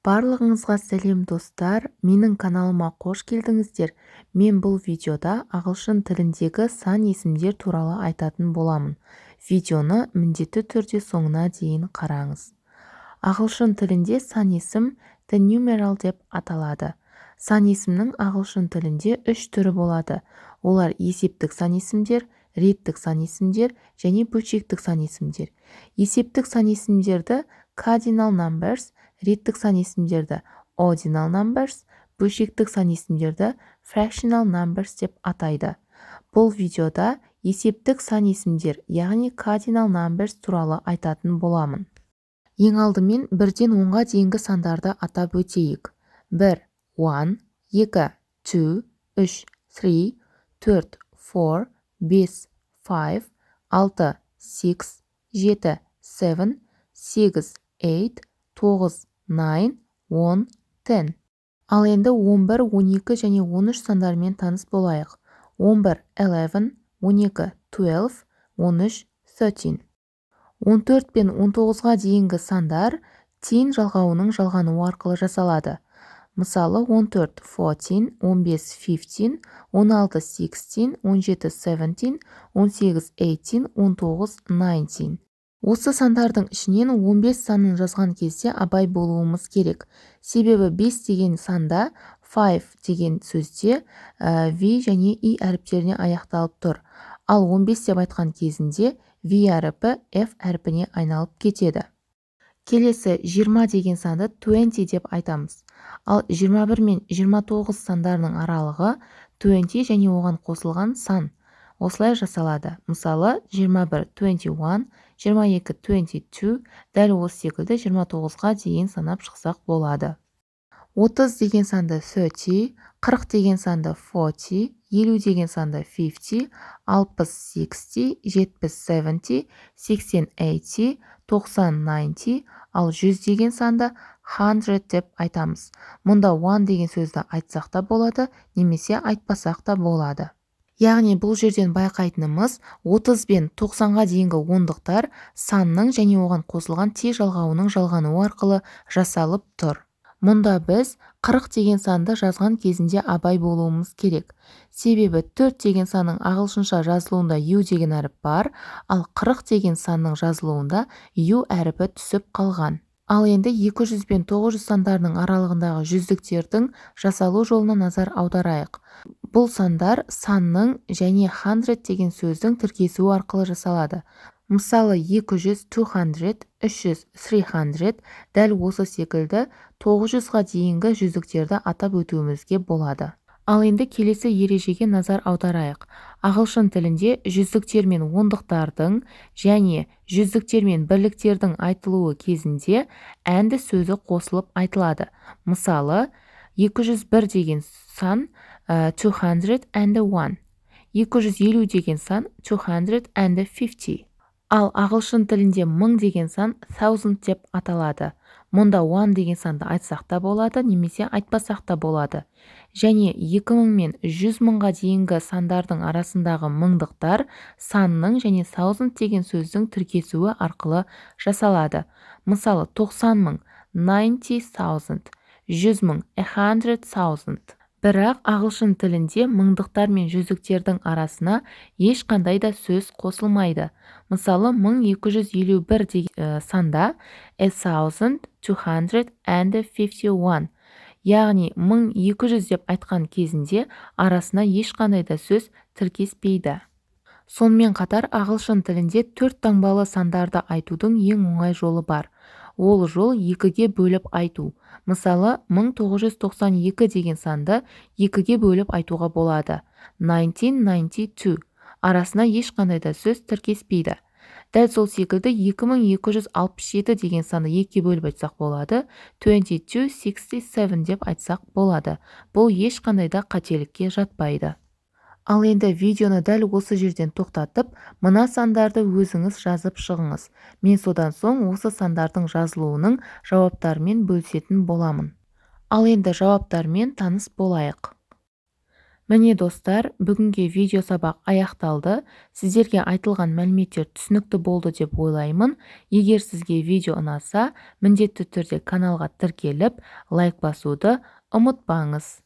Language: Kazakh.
Барлығыңызға сәлем достар, менің каналыма қош келдіңіздер. Мен бұл видеода ағылшын тіліндегі сан есімдер туралы айтатын боламын. Видеоны міндетті түрде соңына дейін қараңыз. Ағылшын тілінде сан есім the numeral деп аталады. Сан есімнің ағылшын тілінде 3 түрі болады. Олар есептік сан есімдер, реттік сан есімдер және бөлшектік сан есімдер. Есептік сан есімдерді cardinal numbers, реттік сан есімдерді ordinal numbers, бөлшектік сан есімдерді fractional numbers деп атайды. Бұл видеода есептік сан есімдер, яғни cardinal numbers туралы айтатын боламын. Ең алдымен 1-ден 10-ға дейінгі сандарды атап өтейік. 1, 1, 2, 2, 3, 3, 4, 4, 5, 5, 6, 6, 7, 7, 8, 8, 9, 9, 10, 10. Ал енді 11, 12 және 13 сандармен таныс болайық. 11, 11, 12, 12, 13, 13. 14 пен 19-ға дейінгі сандар тен жалғауының жалғануы арқылы жасалады. Мысалы 14, 14, 15, 15, 16, 16, 17, 17, 18, 18, 19, 19. Осы сандардың ішінен 15 санын жазған кезде абай болуымыз керек. Себебі 5 деген санда 5 деген сөзде V және I әріптеріне аяқталып тұр. Ал 15 деп айтқан кезінде V әріпі F әріпіне айналып кетеді. Келесі 20 деген санды 20 деп айтамыз. Ал 21 мен 29 сандарының аралығы 20 және оған қосылған сан. Осылай жасалады. Мысалы 21, 21, 22, 22, дәл осы секілді 29-ға дейін санап шықсақ болады. 30 деген санды 30, 40 деген санды 40, 50 деген санды 50, 60, 60, 70, 70, 80, 80, 90, 90, ал 100 деген санды 100 деп айтамыз. Мұнда 1 деген сөзді айтсақ та болады, немесе айтпасақ та болады. Яғни бұл жерден байқайтынымыз 30 бен 90-ға дейінгі ондықтар санның және оған қосылған те жалғауының жалғануы арқылы жасалып тұр. Мұнда біз 40 деген санды жазған кезінде абай болуымыз керек. Себебі 4 деген санның ағылшынша жазылуында U деген әріп бар, ал 40 деген санның жазылуында U әріпі түсіп қалған. Ал енді 200 бен 900 сандарының аралығындағы жүздіктердің жасалу жолына назар аударайық. Бұл сандар санның және 100 деген сөздің тіркесуі арқылы жасалады. Мысалы 200, 200, 300, 300, дәл осы секілді 900-ға дейінгі жүздіктерді атап өтуімізге болады. Ал енді келесі ережеге назар аударайық. Ағылшын тілінде жүздіктер мен ондықтардың және жүздіктер мен бірліктердің айтылуы кезінде әнді сөзі қосылып айтылады. Мысалы 201 деген сан 201, 250 деген сан 250. Ал ағылшын тілінде 1000 деген сан 1000 деп аталады. Мұнда 1 деген санды айтсақ та болады, немесе айтпасақ та болады. Және 2000 мен 100 мыңға дейінгі сандардың арасындағы мыңдықтар санның және 1000 деген сөздің тіркесуі арқылы жасалады. Мысалы 90 мың 90,000, 100 мың 100,000. Бірақ ағылшын тілінде мыңдықтар мен жүздіктердің арасына ешқандай да сөз қосылмайды. Мысалы 1251 деген санда 1251, яғни 1200 деп айтқан кезінде арасына ешқандай да сөз тіркеспейді. Сонымен қатар ағылшын тілінде 4 таңбалы сандарды айтудың ең оңай жолы бар. Ол жол 2-ге бөліп айту. Мысалы 1992 деген санды 2-ге бөліп айтуға болады. 1992. Арасына ешқандай да сөз тіркеспейді. Дәл сол секілді 2267 деген санды 2-ге бөліп айтсақ болады. 2267 деп айтсақ болады. Бұл ешқандай да қателікке жатпайды. Ал енді видеоны дәл осы жерден тоқтатып, мына сандарды өзіңіз жазып шығыңыз. Мен содан соң осы сандардың жазылуының жауаптарымен бөлісетін боламын. Ал енді жауаптармен таныс болайық. Міне достар, бүгінге видео сабақ аяқталды. Сіздерге айтылған мәліметтер түсінікті болды деп ойлаймын. Егер сізге видео ұнаса, міндетті түрде каналға тіркеліп, лайк басуды ұмытпаңыз.